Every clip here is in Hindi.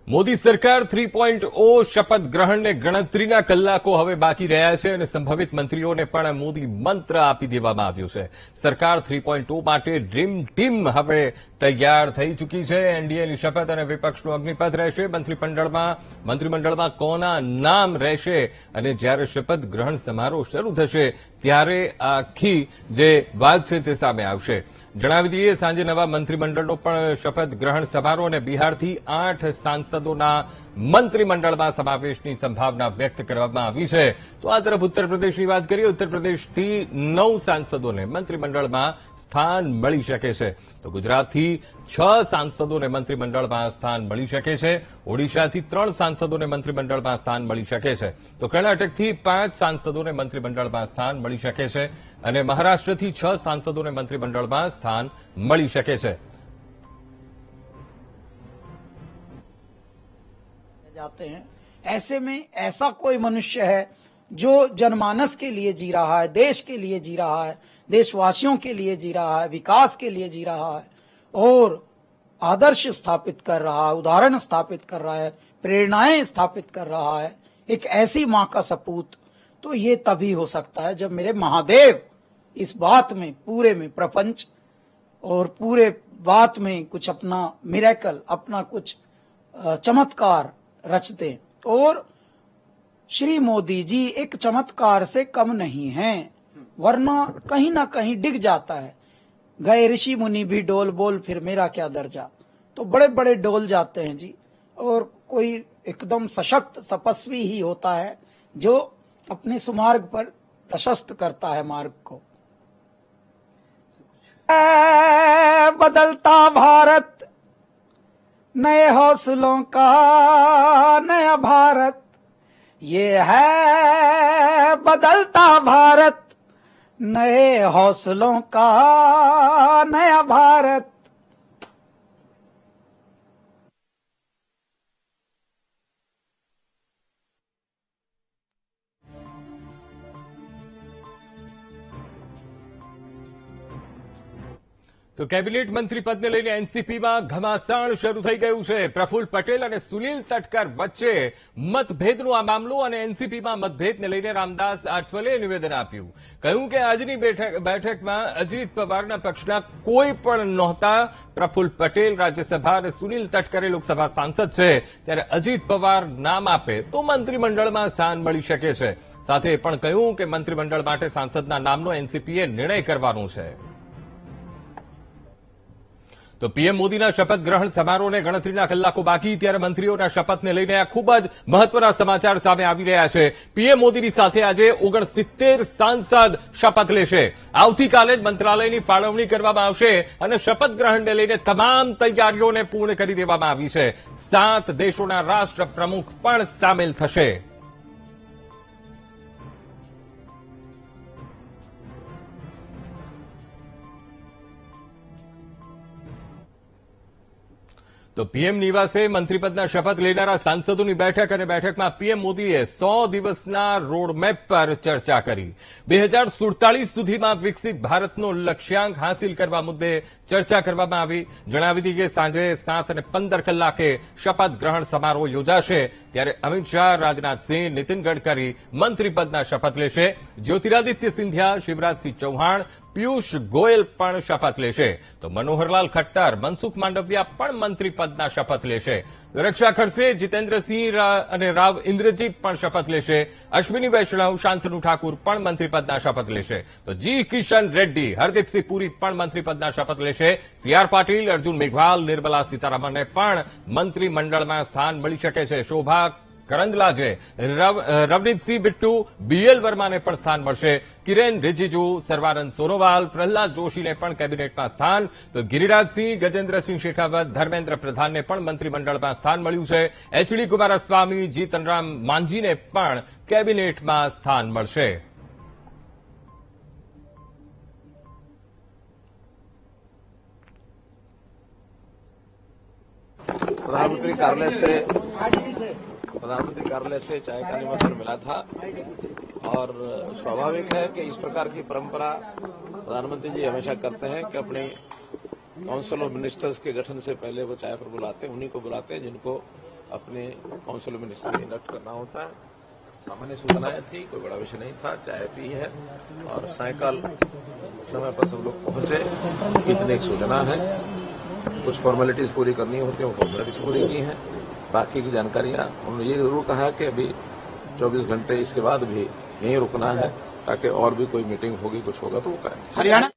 મોદી સરકાર 3.0 શપથ ગ્રહણને ગણતરીના કલાકો હવે બાકી રહ્યા છે અને સંભવિત મંત્રીઓને પણ મોદી મંત્ર આપી દેવામાં આવ્યો છે. સરકાર 3.0 માટે ડ્રીમ ટીમ હવે તૈયાર થઈ ચૂકી છે. એનડીએની શપથ અને વિપક્ષનું અગ્નિપથ રહેશે. મંત્રીમંડળમાં કોના નામ રહેશે અને જ્યારે શપથ ગ્રહણ સમારોહ શરૂ થશે ત્યારે આખી જે વાત છે તે સામે આવશે. જણાવી દઈએ, સાંજે નવા મંત્રીમંડળનો પણ શપથ ગ્રહણ સમારોહ અને બિહારથી 8 સાંસદોના મંત્રીમંડળમાં સમાવેશની સંભાવના વ્યક્ત કરવામાં આવી છે. તો આ તરફ ઉત્તર પ્રદેશની વાત કરીએ. ઉત્તર પ્રદેશથી 9 સાંસદોને મંત્રીમંડળમાં સ્થાન મળી શકે છે. તો ગુજરાતથી 6 સાંસદોને મંત્રીમંડળમાં સ્થાન મળી શકે છે. ઓડિશાથી 3 સાંસદોને મંત્રીમંડળમાં સ્થાન મળી શકે છે. તો કર્ણાટકથી 5 સાંસદોને મંત્રીમંડળમાં સ્થાન મળી શકે છે અને મહારાષ્ટ્રથી 6 સાંસદોને મંત્રીમંડળમાં સ્થાન મળી શકે છે. जाते हैं ऐसे में ऐसा कोई मनुष्य है जो जनमानस के लिए जी रहा है, देश के लिए जी रहा है, देशवासियों के लिए जी रहा है, विकास के लिए जी रहा है और आदर्श स्थापित कर रहा है, उदाहरण स्थापित कर रहा है, प्रेरणाएं स्थापित कर रहा है, एक ऐसी मां का सपूत. तो ये तभी हो सकता है जब मेरे महादेव इस बात में पूरे में प्रपंच और पूरे बात में कुछ अपना मिरेकल, अपना कुछ चमत्कार रचते. और श्री मोदी जी एक चमत्कार से कम नहीं हैं, वरना कहीं ना कहीं डिग जाता है. गए ऋषि मुनि भी डोल बोल फिर मेरा क्या दर्जा. तो बड़े बड़े डोल जाते हैं जी. और कोई एकदम सशक्त तपस्वी ही होता है जो अपने सुमार्ग पर प्रशस्त करता है मार्ग को. बदलता भारत, नए हौसलों का नया भारत, ये है बदलता भारत, नए हौसलों का नया भारत. તો કેબિનેટ મંત્રી પદને લઈને એનસીપીમાં ઘમાસાણ શરૂ થઈ ગયું છે. પ્રફુલ્લ પટેલ અને સુનિલ તટકર વચ્ચે મતભેદનો આ મામલો અને એનસીપીમાં મતભેદને લઈને રામદાસ આઠવલે નિવેદન આપ્યું. કહ્યું કે આજની બેઠકમાં અજીત પવારના પક્ષના કોઈ પણ નહોતા. પ્રફુલ્લ પટેલ રાજ્યસભા અને સુનિલ તટકરે લોકસભા સાંસદ છે, ત્યારે અજીત પવાર નામ આપે તો મંત્રીમંડળમાં સ્થાન મળી શકે છે. સાથે એ પણ કહ્યું કે મંત્રીમંડળ માટે સાંસદના નામનો એનસીપીએ નિર્ણય કરવાનો છે. તો પીએમ મોદીના શપથ ગ્રહણ સમારોહને ગણતરીના કલાકો બાકી, ત્યારે મંત્રીઓના શપથને લઈને આ ખૂબ જ મહત્વના સમાચાર સામે આવી રહ્યા છે. પીએમ મોદીની સાથે આજે 69 સાંસદ શપથ લેશે. આવતીકાલે જ મંત્રાલયની ફાળવણી કરવામાં આવશે અને શપથ ગ્રહણને લઈને તમામ તૈયારીઓને પૂર્ણ કરી દેવામાં આવી છે. 7 દેશોના રાષ્ટ્ર પ્રમુખ પણ સામેલ થશે. તો પીએમ નિવાસે મંત્રીપદના શપથ લેનારા સાંસદોની બેઠક અને બેઠકમાં પીએમ મોદીએ 100 દિવસના રોડમેપ પર ચર્ચા કરી. 2047 સુધીમાં વિકસિત ભારતનો લક્ષ્યાંક હાંસિલ કરવા મુદ્દે ચર્ચા કરવામાં આવી. જણાવી દઈએ કે સાંજે 7:15 શપથ ગ્રહણ સમારોહ યોજાશે. ત્યારે અમિત શાહ, રાજનાથસિંહ, નીતિન ગડકરી મંત્રીપદના શપથ લેશે. જ્યોતિરાદિત્ય સિંધિયા, શિવરાજસિંહ ચૌહાણ, પિયુષ ગોયલ પણ શપથ લેશે. તો મનોહરલાલ ખટ્ટર, મનસુખ માંડવિયા પણ મંત્રીપદના શપથ લેશે. રક્ષા ખડસે, જીતેન્દ્રસિંહ અને રાવ ઇન્દ્રજીત પણ શપથ લેશે. અશ્વિની વૈષ્ણવ, શાંતનુ ઠાકુર પણ મંત્રીપદના શપથ લેશે. તો જી કિશન રેડ્ડી, હરદીપસિંહ પુરી પણ મંત્રીપદના શપથ લેશે. સીઆર પાટીલ, અર્જુન મેઘવાલ, નિર્મલા સીતારામને પણ મંત્રીમંડળમાં સ્થાન મળી શકે છે. શોભા કરંદલાજે, રવનીતસિંહ બિટ્ટુ, બીએલ વર્માને પણ સ્થાન મળશે. કિરેન રિજિજુ, સર્વાનંદ સોનોવાલ, પ્રહલાદ જોશીને પણ કેબિનેટમાં સ્થાન. તો ગિરિરાજસિંહ, ગજેન્દ્રસિંહ શેખાવત, ધર્મેન્દ્ર પ્રધાનને પણ મંત્રીમંડળમાં સ્થાન મળ્યું છે. એચડી કુમારસ્વામી, જીતનરામ માંઝીને પણ કેબિનેટમાં સ્થાન મળશે. प्रधानमंत्री कार्यालय से चाय का निमंत्रण मिला था और स्वाभाविक है कि इस प्रकार की परंपरा प्रधानमंत्री जी हमेशा करते हैं कि अपने काउंसिल ऑफ मिनिस्टर्स के गठन से पहले वो चाय पर बुलाते हैं, उन्हीं को बुलाते हैं जिनको अपने काउंसिल ऑफ मिनिस्ट्री इंडक्ट करना होता है। सामान्य सूचनाएं थी, कोई बड़ा विषय नहीं था, चाय पी है और सायकाल समय पर सब लोग पहुंचे। इतनी एक सूचना है, कुछ फॉर्मेलिटीज पूरी करनी होती है, वो फॉर्मेलिटीज पूरी की हैं। बाकी की जानकारियां उन्होंने ये जरूर कहा कि अभी 24 घंटे इसके बाद भी यहीं रुकना है, ताकि और भी कोई मीटिंग होगी, कुछ होगा तो वो करेंगे। हरियाणा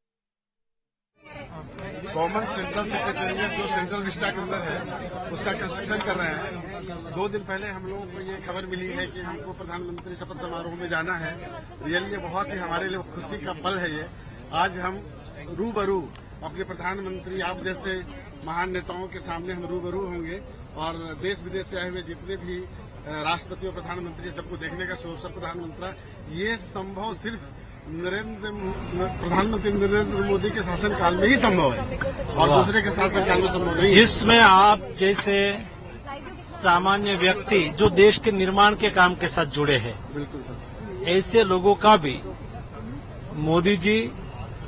कॉमन सेंट्रल सेक्रेटेरिएट जो सेंट्रल विस्टा के अंदर है उसका कंस्ट्रक्शन कर रहे हैं। 2 दिन पहले हम लोगों को ये खबर मिली है कि हमको प्रधानमंत्री शपथ समारोह में जाना है। रियली ये बहुत ही हमारे लिए खुशी का पल है। ये आज हम रूबरू अपने प्रधानमंत्री आप जैसे महान नेताओं के सामने हम रूबरू होंगे और देश विदेश से आए हुए जितने भी राष्ट्रपति और प्रधानमंत्री सबको देखने का अवसर प्रदान मिलता। ये संभव सिर्फ प्रधानमंत्री नरेंद्र मोदी के शासनकाल में ही संभव है और दूसरे के शासनकाल में संभव नहीं है। जिसमें आप जैसे सामान्य व्यक्ति जो देश के निर्माण के काम के साथ जुड़े हैं, बिल्कुल सर, ऐसे लोगों का भी मोदी जी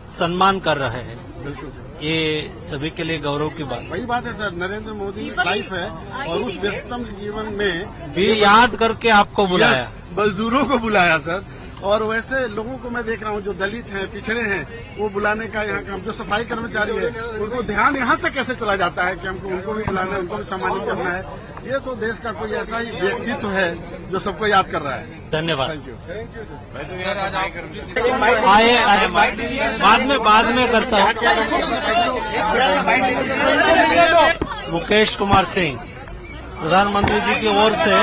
सम्मान कर रहे हैं। बिल्कुल ये सभी के लिए गौरव की बात वही बात है सर। नरेंद्र मोदी लाइफ है और उस व्यस्तम जीवन में भी याद करके आपको बुलाया, मजदूरों को बुलाया सर। और वैसे लोगों को मैं देख रहा हूँ जो दलित हैं, पिछड़े हैं, वो बुलाने का यहाँ का जो सफाई कर्मचारी है उनको ध्यान यहाँ तक कैसे चला जाता है कि हमको उनको भी बुलाना है, उनको भी सम्मानित करना है। ये तो देश का कोई ऐसा ही व्यक्तित्व है जो सबको याद कर रहा है। धन्यवाद। Thank you. आए बाद में करता हूँ। मुकेश कुमार सिंह, प्रधानमंत्री जी की ओर से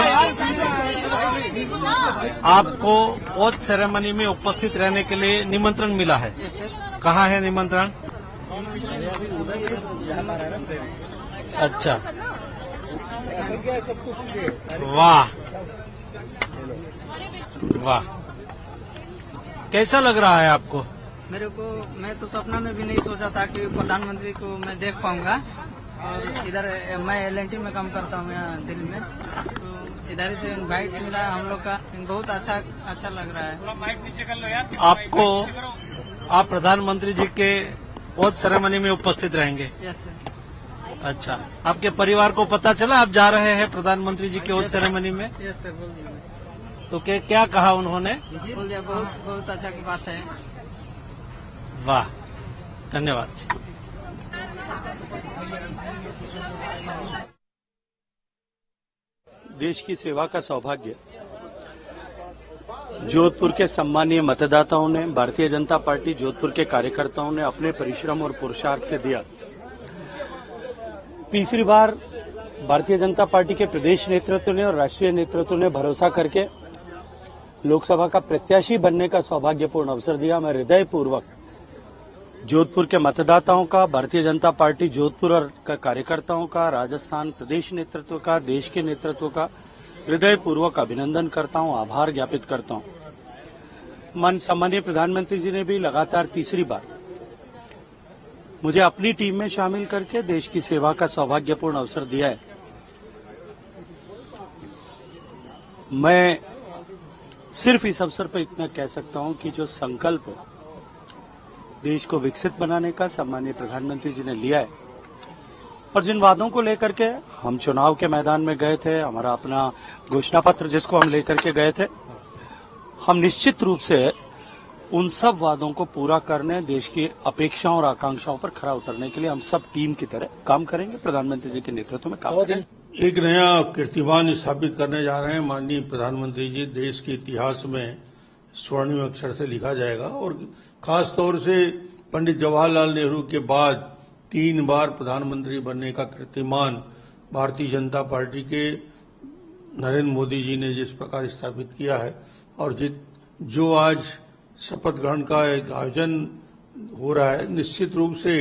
आपको ओथ सेरेमनी में उपस्थित रहने के लिए निमंत्रण मिला है। कहाँ है निमंत्रण? अच्छा, वाह वाह, कैसा लग रहा है आपको? मेरे को, मैं तो सपना में भी नहीं सोचा था कि प्रधानमंत्री को मैं देख पाऊंगा। और इधर मैं LNT में काम करता हूँ यहाँ दिल्ली में, तो इधर से इनवाइट मिला हम लोग का, बहुत अच्छा लग रहा है। आपको, आप प्रधानमंत्री जी के ओथ सेरेमनी में उपस्थित रहेंगे? Yes sir. अच्छा, आपके परिवार को पता चला आप जा रहे हैं प्रधानमंत्री जी के ओथ सेरेमनी में? यस सर, बोल दिया। तो क्या कहा उन्होंने? बोल दिया, बहुत अच्छा की बात है। वाह, धन्यवाद। देश की सेवा का सौभाग्य जोधपुर के सम्मानीय मतदाताओं ने, भारतीय जनता पार्टी जोधपुर के कार्यकर्ताओं ने अपने परिश्रम और पुरुषार्थ से दिया। तीसरी बार भारतीय जनता पार्टी के प्रदेश नेतृत्व ने और राष्ट्रीय नेतृत्व ने भरोसा करके लोकसभा का प्रत्याशी बनने का सौभाग्यपूर्ण अवसर दिया। मैं हृदयपूर्वक जोधपुर के मतदाताओं का, भारतीय जनता पार्टी जोधपुर और कार्यकर्ताओं का, राजस्थान प्रदेश नेतृत्व का, देश के नेतृत्व का हृदयपूर्वक अभिनंदन करता हूं, आभार ज्ञापित करता हूं। सम्मानीय प्रधानमंत्री जी ने भी लगातार तीसरी बार मुझे अपनी टीम में शामिल करके देश की सेवा का सौभाग्यपूर्ण अवसर दिया है। मैं सिर्फ इस अवसर पर इतना कह सकता हूं कि जो संकल्प देश को विकसित बनाने का सम्मानीय प्रधानमंत्री जी ने लिया है और जिन वादों को लेकर के हम चुनाव के मैदान में गए थे, हमारा अपना घोषणा पत्र जिसको हम लेकर के गए थे, हम निश्चित रूप से उन सब वादों को पूरा करने, देश की अपेक्षाओं और आकांक्षाओं पर खरा उतरने के लिए हम सब टीम की तरह काम करेंगे। प्रधानमंत्री जी के नेतृत्व में काम करेंगे। एक नया कीर्तिमान स्थापित करने जा रहे हैं माननीय प्रधानमंत्री जी। देश के इतिहास में स्वर्णिम अक्षर से लिखा जाएगा और खास तौर से पंडित जवाहरलाल नेहरू के बाद 3 बार प्रधानमंत्री बनने का कीर्तिमान भारतीय जनता पार्टी के नरेंद्र मोदी जी ने जिस प्रकार स्थापित किया है और जो आज शपथ ग्रहण का एक आयोजन हो रहा है, निश्चित रूप से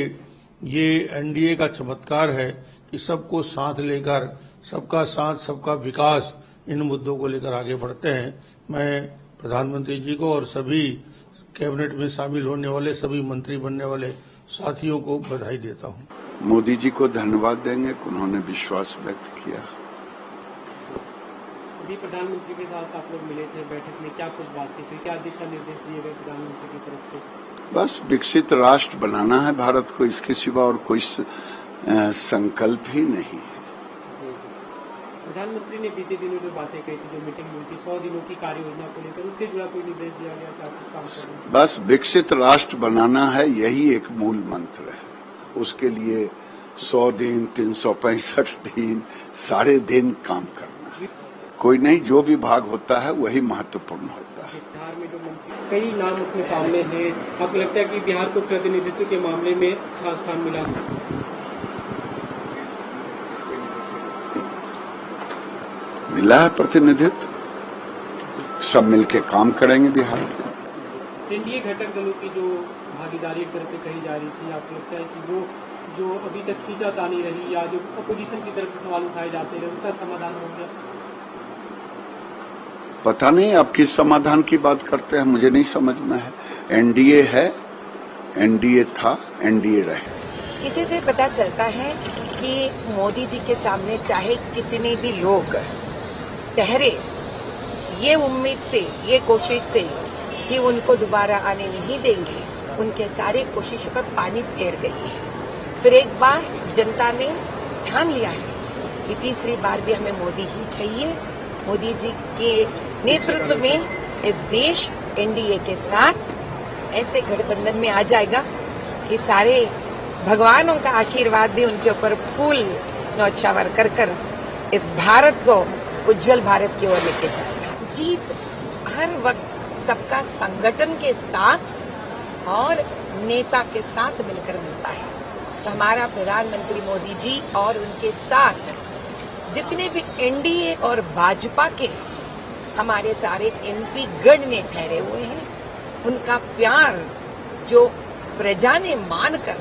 ये एनडीए का चमत्कार है कि सबको साथ लेकर, सबका साथ सबका विकास, इन मुद्दों को लेकर आगे बढ़ते हैं। मैं प्रधानमंत्री जी को और सभी कैबिनेट में शामिल होने वाले, सभी मंत्री बनने वाले साथियों को बधाई देता हूं। मोदी जी को धन्यवाद देंगे, उन्होंने विश्वास व्यक्त किया। अभी प्रधानमंत्री के साथ आप लोग मिले थे, बैठक में क्या कुछ बातचीत हुई, क्या दिशा निर्देश दिए गए प्रधानमंत्री की तरफ से? बस विकसित राष्ट्र बनाना है भारत को, इसके सिवा और कोई संकल्प ही नहीं है। प्रधानमंत्री ने बीते दिनों जो बातें कही थी, जो मीटिंग हुई थी 100 दिनों की कार्य योजना को लेकर, उससे जुड़ा कोई निर्देश दिया गया कि आप कुछ काम करें? बस विकसित राष्ट्र बनाना है, यही एक मूल मंत्र है। उसके लिए 100 दिन, 365 दिन, सारे दिन काम करना है। कोई नहीं, जो भी भाग होता है वही महत्वपूर्ण होता है। बिहार में जो मंत्री कई नाम अपने सामने हैं, आपको लगता है कि बिहार को प्रतिनिधित्व के मामले में अच्छा स्थान मिला? मिला है प्रतिनिधित्व, सब मिलके काम करेंगे बिहार के। एनडीए घटक दलों की जो भागीदारी एक तरह से कही जा रही थी, आपको लगता है कि वो जो अभी तक खींचातानी रही या जो अपोजिशन की तरफ से सवाल उठाए जाते रहे, उसका समाधान हो गया? पता नहीं आप किस समाधान की बात करते हैं, मुझे नहीं समझ में है। एनडीए है, एनडीए था, एनडीए रहे। इसी से पता चलता है कि मोदी जी के सामने चाहे कितने भी लोग ठहरे, ये उम्मीद से, ये कोशिश से कि उनको दोबारा आने नहीं देंगे, उनके सारे कोशिशों पर पानी फेर गई है। फिर एक बार जनता ने ठान लिया है कि तीसरी बार भी हमें मोदी ही चाहिए। मोदी जी के नेतृत्व में इस देश एनडीए के साथ ऐसे गठबंधन में आ जाएगा कि सारे भगवानों का आशीर्वाद भी उनके ऊपर फूल नौछावर कर कर इस भारत को उज्जवल भारत की ओर लेके जाएगा। जीत हर वक्त सबका संगठन के साथ और नेता के साथ मिलकर मिलता है। तो हमारा प्रधानमंत्री मोदी जी और उनके साथ जितने भी एनडीए और भाजपा के हमारे सारे एमपी गण ने ठहरे हुए हैं, उनका प्यार जो प्रजा ने मानकर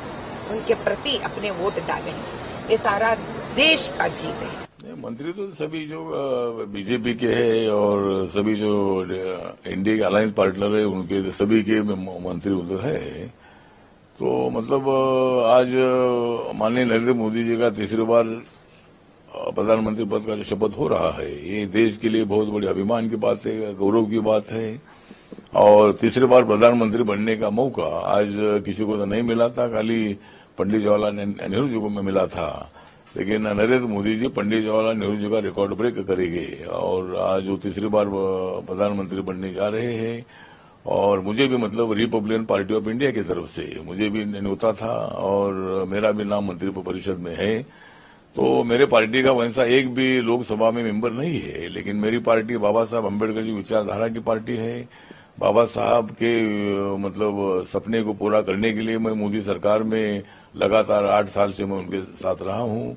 उनके प्रति अपने वोट डाले हैं, ये सारा देश का जीत है। मंत्री तो सभी जो बीजेपी के हैं और सभी जो इंडिया के अलायंस पार्टनर है उनके सभी के मंत्री उधर है। तो मतलब आज माननीय नरेंद्र मोदी जी का तीसरी बार प्रधानमंत्री पद का शपथ हो रहा है, ये देश के लिए बहुत बड़ी अभिमान की बात है, गौरव की बात है। और तीसरी बार प्रधानमंत्री बनने का मौका आज किसी को तो नहीं मिला था, खाली पंडित जवाहरलाल नेहरू जी को मिला था। लेकिन नरेंद्र मोदी जी पंडित जवाहरलाल नेहरू जी का रिकॉर्ड ब्रेक करेंगे और आज वो तीसरी बार प्रधानमंत्री बनने जा रहे हैं। और मुझे भी मतलब रिपब्लिकन पार्टी ऑफ इंडिया की तरफ से मुझे भी न्योता था और मेरा भी नाम मंत्री परिषद में है। तो मेरे पार्टी का वैसा एक भी लोकसभा में मेंबर नहीं है, लेकिन मेरी पार्टी बाबा साहब अम्बेडकर जी विचारधारा की पार्टी है। बाबा साहब के मतलब सपने को पूरा करने के लिए मैं मोदी सरकार में लगातार 8 साल से मैं उनके साथ रहा हूं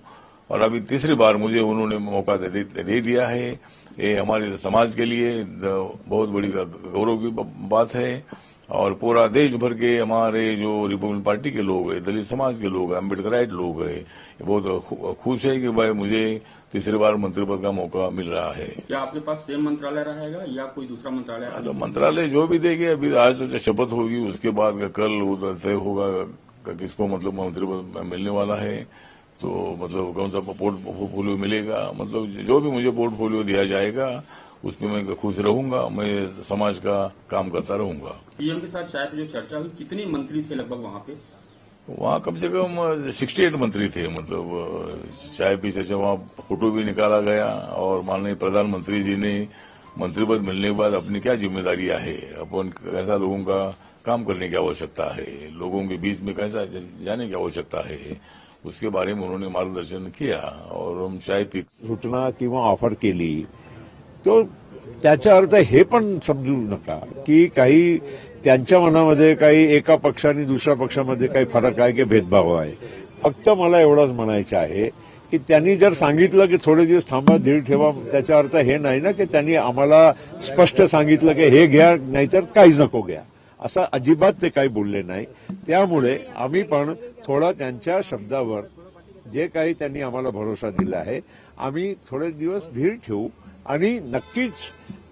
और अभी तीसरी बार मुझे उन्होंने मौका दे दिया है। ये हमारे समाज के लिए बहुत बड़ी गौरव की बात है और पूरा देश भर के हमारे जो रिपब्लिकन पार्टी के लोग हैं, दलित समाज के लोग हैं, अम्बेडकराइट लोग हैं, बहुत खुश है कि भाई मुझे तीसरी बार मंत्री पद का मौका मिल रहा है। क्या आपके पास सेम मंत्रालय रहेगा या कोई दूसरा मंत्रालय? तो मंत्रालय जो भी देंगे, अभी आज तो शपथ होगी, उसके बाद कल तय होगा किसको मतलब मंत्री पद मिलने वाला है। तो मतलब कौन सा पोर्टफोलियो मिलेगा, मतलब जो भी मुझे पोर्टफोलियो दिया जाएगा उसमें मैं खुश रहूंगा, मैं समाज का काम करता रहूंगा। पीएम के साथ चाय पे जो चर्चा हुई, कितने मंत्री थे लगभग वहां पे? वहाँ कम से कम 68 मंत्री थे। मतलब चाय पी चर्चा, वहाँ फोटो भी निकाला गया और माननीय प्रधानमंत्री जी ने मंत्री पद मिलने के बाद अपनी क्या जिम्मेदारियां है, अपन कैसा लोगों का काम करने की आवश्यकता है, लोगों के बीच में कैसा जाने की आवश्यकता है, उसके बारे में उन्होंने मार्गदर्शन किया और हम चाय पी सूचना किंवा ऑफर केली तो त्याचा अर्थ हे पण समजू नका की काही त्यांच्या मनामध्ये काही एका पक्षाने दुसऱ्या पक्षामध्ये काही फरक आहे की भेदभाव आहे। फक्त मला एवढंच म्हणायचं आहे की त्यांनी जर सांगितलं की थोडे दिवस थांबा, धीर ठेवा, त्याचा अर्थ हे नाही ना की त्यांनी आम्हाला स्पष्ट सांगितलं की हे घ्या नाहीतर काहीच नको घ्या, असं अजिबात ते काही बोलले नाही। त्यामुळे आम्ही पण थोडा त्यांच्या शब्दावर जे काही त्यांनी आम्हाला भरोसा दिला आहे, आम्ही थोडे दिवस धीर ठेवू आणि नक्कीच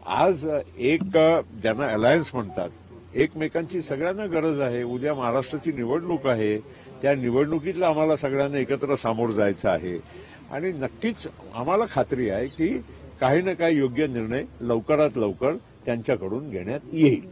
आज एक ज्यांना अलायन्स म्हणतात, एकमेकांची सगळ्यांना गरज आहे। उद्या महाराष्ट्राची निवडणूक आहे, त्या निवडणुकीतला आम्हाला सगळ्यांना एकत्र सामोरं जायचं आहे आणि नक्कीच आम्हाला खात्री आहे की काही ना काही योग्य निर्णय लवकरात लवकर त्यांच्याकडून घेण्यात येईल।